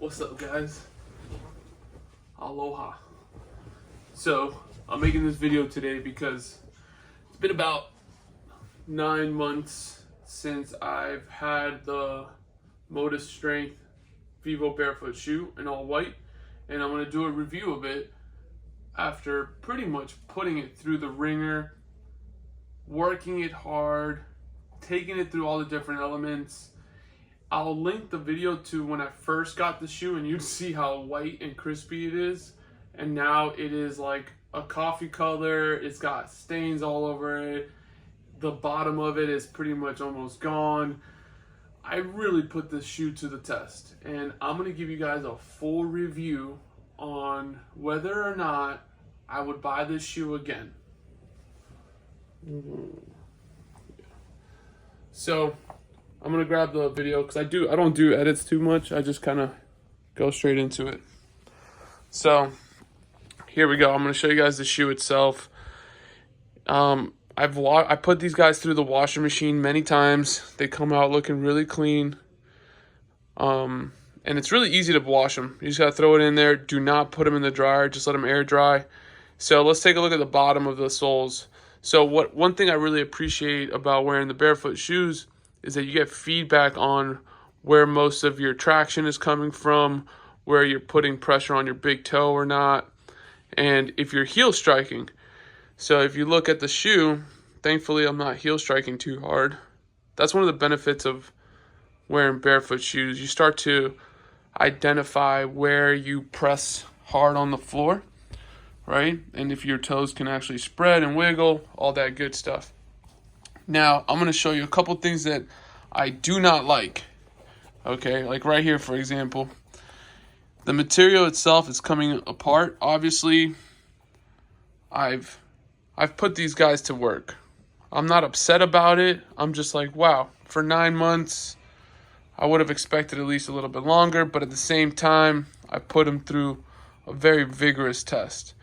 What's up, guys? Aloha. So I'm making this video today because it's been about 9 months since I've had the Motus Strength Vivobarefoot shoe in all white, and I'm going to do a review of it after pretty much putting it through the ringer, working it hard, taking it through all the different elements. I'll link the video to when I first got the shoe, and you'd see how white and crispy it is. And now it is like a coffee color. It's got stains all over it. The bottom of it is pretty much almost gone. I really put this shoe to the test, and I'm gonna give you guys a full review on whether or not I would buy this shoe again. So I'm gonna grab the video because I don't do edits too much. I just kind of go straight into it. So here we go. I'm gonna show you guys the shoe itself. I put these guys through the washer machine many times. They come out looking really clean. And it's really easy to wash them. You just gotta throw it in there. Do not put them in the dryer. Just let them air dry. So let's take a look at the bottom of the soles. So one thing I really appreciate about wearing the barefoot shoes is that you get feedback on where most of your traction is coming from, where you're putting pressure on your big toe or not, and if you're heel striking. So if you look at the shoe, thankfully I'm not heel striking too hard. That's one of the benefits of wearing barefoot shoes. You start to identify where you press hard on the floor, right? And if your toes can actually spread and wiggle, all that good stuff. Now, I'm going to show you a couple things that I do not like. Okay, like right here, for example. The material itself is coming apart. Obviously, I've put these guys to work. I'm not upset about it. I'm just like, wow, for 9 months, I would have expected at least a little bit longer, but at the same time, I put them through a very vigorous test.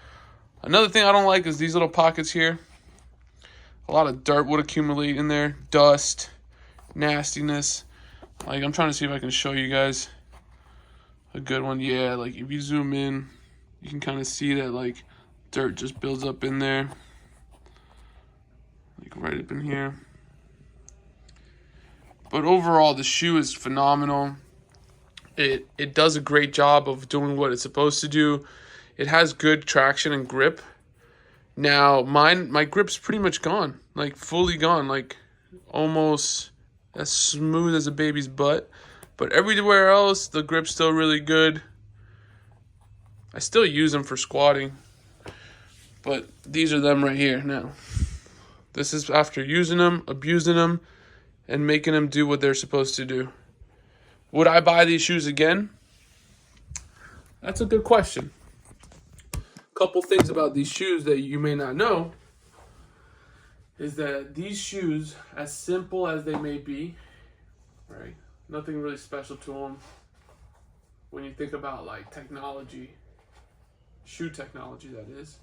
Another thing I don't like is these little pockets here. A lot of dirt would accumulate in there, dust, nastiness. Like, I'm trying to see if I can show you guys a good one. Yeah, like if you zoom in, you can kind of see that like dirt just builds up in there. Like right up in here. But overall, the shoe is phenomenal. It does a great job of doing what it's supposed to do. It has good traction and grip. Now, my grip's pretty much gone, like fully gone, like almost as smooth as a baby's butt. But everywhere else, the grip's still really good. I still use them for squatting, but these are them right here now. This is after using them, abusing them, and making them do what they're supposed to do. Would I buy these shoes again? That's a good question. Couple things about these shoes that you may not know is that these shoes, as simple as they may be, right, nothing really special to them. When you think about like technology, shoe technology that is,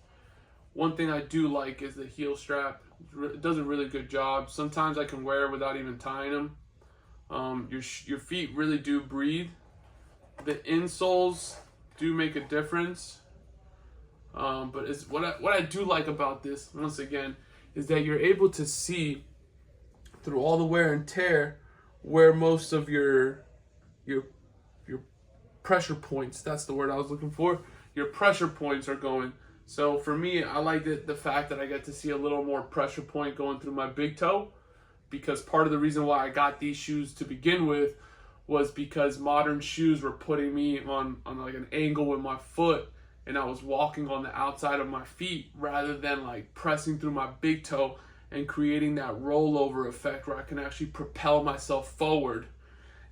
one thing I do like is the heel strap. It does a really good job. Sometimes I can wear it without even tying them. Your feet really do breathe. The insoles do make a difference. But it's what I do like about this, once again, is that you're able to see through all the wear and tear where most of your pressure points, that's the word I was looking for, your pressure points are going. So for me, I like the fact that I get to see a little more pressure point going through my big toe, because part of the reason why I got these shoes to begin with was because modern shoes were putting me on like an angle with my foot, and I was walking on the outside of my feet rather than like pressing through my big toe and creating that rollover effect where I can actually propel myself forward.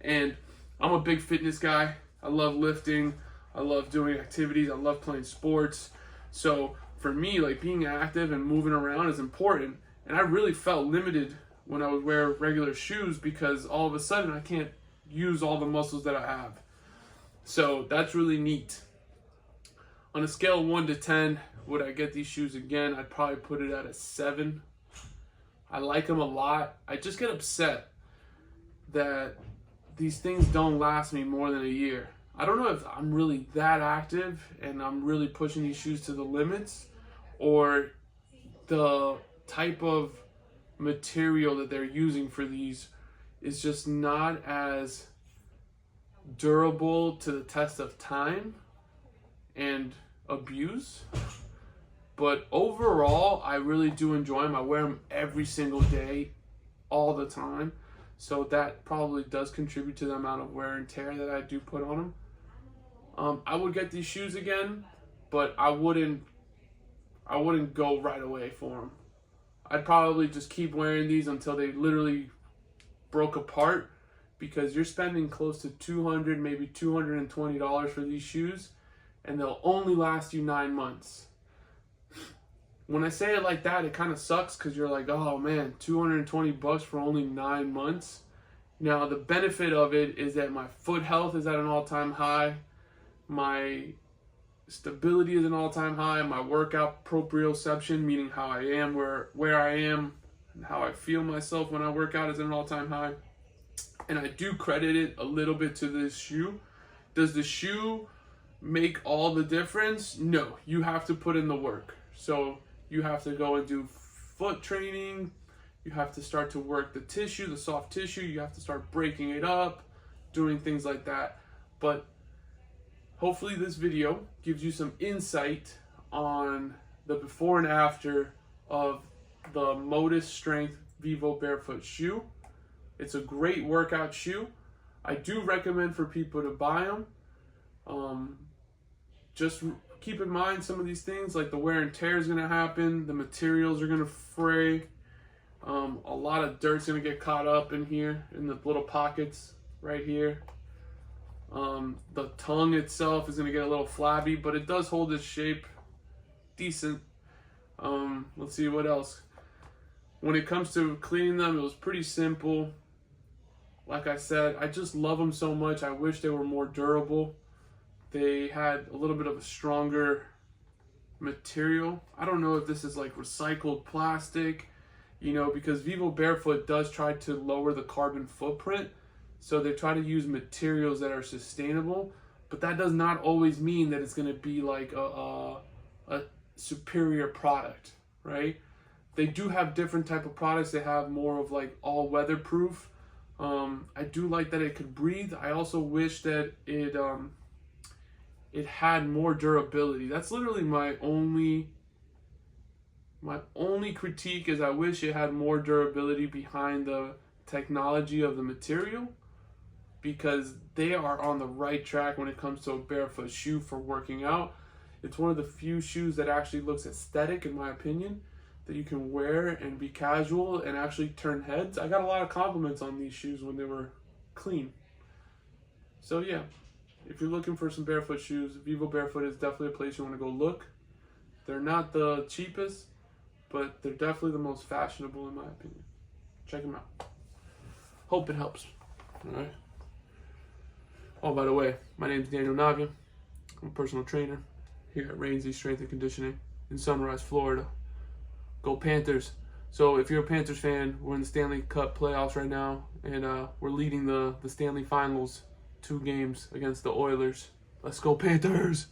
And I'm a big fitness guy. I love lifting. I love doing activities. I love playing sports. So for me, like being active and moving around is important. And I really felt limited when I would wear regular shoes because all of a sudden I can't use all the muscles that I have. So that's really neat. On a scale of 1 to 10, would I get these shoes again? I'd probably put it at a 7. I like them a lot. I just get upset that these things don't last me more than a year. I don't know if I'm really that active and I'm really pushing these shoes to the limits, or the type of material that they're using for these is just not as durable to the test of time and abuse. But overall, I really do enjoy them. I wear them every single day, all the time. So that probably does contribute to the amount of wear and tear that I do put on them. I would get these shoes again, but I wouldn't go right away for them. I'd probably just keep wearing these until they literally broke apart, because you're spending close to $200, maybe $220 for these shoes, and they'll only last you 9 months. When I say it like that, it kind of sucks, because you're like, oh man, $220 for only 9 months. Now, the benefit of it is that my foot health is at an all-time high. My stability is an all-time high. My workout proprioception, meaning how I am, where I am, and how I feel myself when I work out, is at an all-time high. And I do credit it a little bit to this shoe. Does the shoe make all the difference? No, you have to put in the work. So you have to go and do foot training. You have to start to work the tissue, the soft tissue. You have to start breaking it up, doing things like that. But hopefully this video gives you some insight on the before and after of the Motus Strength Vivobarefoot shoe. It's a great workout shoe. I do recommend for people to buy them. Just keep in mind some of these things, like the wear and tear is going to happen. The materials are going to fray. A lot of dirt's going to get caught up in here, in the little pockets right here. The tongue itself is going to get a little flabby, but it does hold its shape decent. Let's see what else. When it comes to cleaning them, it was pretty simple. Like I said, I just love them so much. I wish they were more durable. They had a little bit of a stronger material. I don't know if this is like recycled plastic, you know, because Vivobarefoot does try to lower the carbon footprint. So they try to use materials that are sustainable, but that does not always mean that it's going to be like a superior product, right? They do have different type of products. They have more of like all weatherproof. I do like that it could breathe. I also wish that it had more durability. That's literally my only critique, is I wish it had more durability behind the technology of the material, because they are on the right track when it comes to a barefoot shoe for working out. It's one of the few shoes that actually looks aesthetic, in my opinion, that you can wear and be casual and actually turn heads. I got a lot of compliments on these shoes when they were clean. So yeah, if you're looking for some barefoot shoes, Vivobarefoot is definitely a place you want to go look. They're not the cheapest, but they're definitely the most fashionable in my opinion. Check them out. Hope it helps. All right. Oh, by the way, my name is Daniel Navia. I'm a personal trainer here at Rainsy Strength and Conditioning in Sunrise, Florida. Go Panthers. So if you're a Panthers fan, we're in the Stanley Cup playoffs right now, and we're leading the Stanley Finals 2 games against the Oilers. Let's go Panthers!